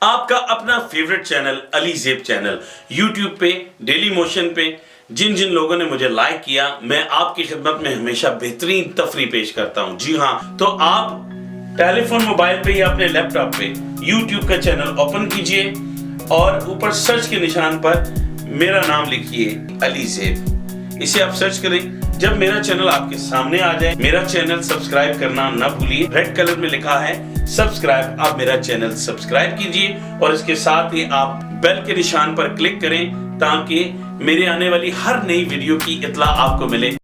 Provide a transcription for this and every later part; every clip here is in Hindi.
आपका अपना favourite channel Ali ज़ेब channel YouTube पे डेली मोशन पे जिन जिन लोगों ने मुझे लाइक किया, मैं आपकी खिदमत में हमेशा बेहतरीन तफरी पेश करता हूं। जी हाँ, तो आप टेलीफोन मोबाइल पे या अपने लैपटॉप पे यूट्यूब का चैनल ओपन कीजिए और ऊपर सर्च के निशान पर मेरा नाम लिखिए अली ज़ेब। इसे आप सर्च करें। जब मेरा चैनल आपके सामने आ जाए, मेरा चैनल सब्सक्राइब करना ना भूलिए। रेड कलर में लिखा है सब्सक्राइब, आप मेरा चैनल सब्सक्राइब कीजिए और इसके साथ ही आप बेल के निशान पर क्लिक करें ताकि मेरे आने वाली हर नई वीडियो की इत्तला आपको मिले।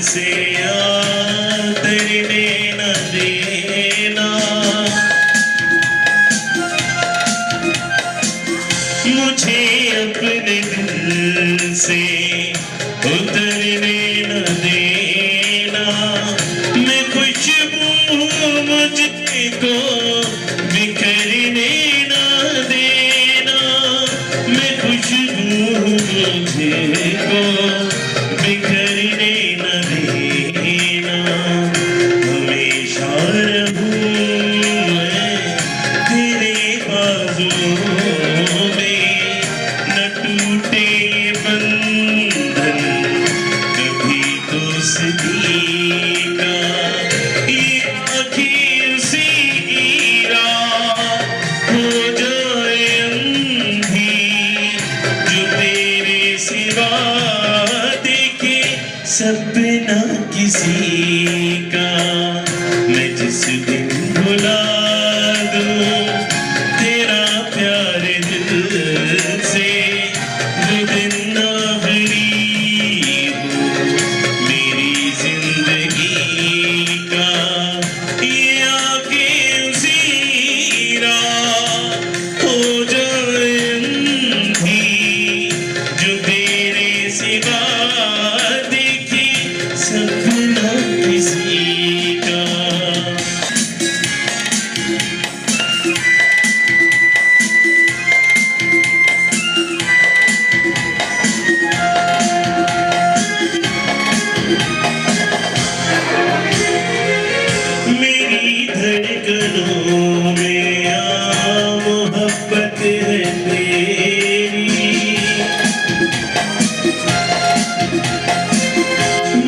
से याद करने न देना, मुझे अपने दिल से उतरने न देना। मैं खुशबू मुझको बिखरने न देना, मैं खुशबू मुझको बिखरने न देना। हमेशा रहूं मैं तेरे बाजुओं में, न टूटे बंधन कभी दोस्ती का। ये आँखें उसी राह हो जाए अंधी, जो तेरे सिवा सपना किसी का। मैं जिस दिन भुला दूं तेरा प्यार दिल से, वो दिन आखिरी हो मेरी जिंदगी का। ये आँखें उसी राह हो जाए अंधी, जो तेरे सिवा सपना किसी का। मेरी धड़कनों में मोहब्बत है तेरी,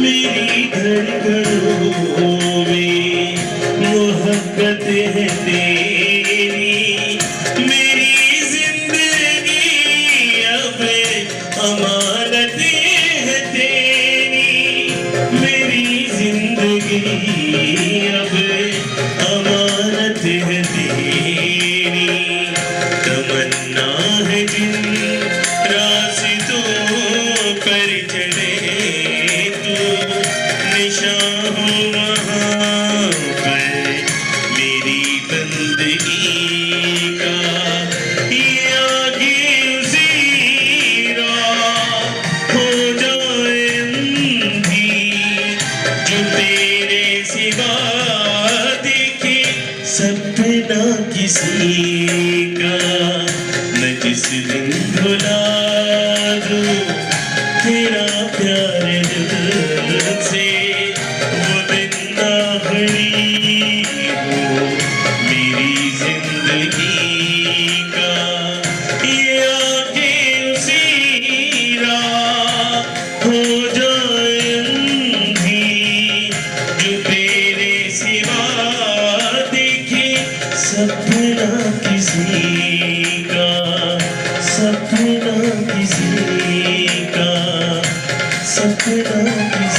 मेरी धड़कनों में मोहब्बत है तेरी। मेरी जिंदगी अब अमानत है तेरी, मेरी जिंदगी अब अमानत है तेरी। तमन्ना है जिन रास्तों पर चले तू, निशान हो वहाँ पर मेरी बंदगी का। ये आगे उसी राह हो जाए अंधी, जो तेरे सिवा देखे सपना किसी का। मैं जिस दिन भुला दूं तेरा प्यार दिल से, वो दिन आखिरी हो मेरी जिंदगी का। ये आगे उसी राह हो जाए अंधी, जो तेरे सिवा देखे सपना किसी का। सपना किसी का, सपना किसी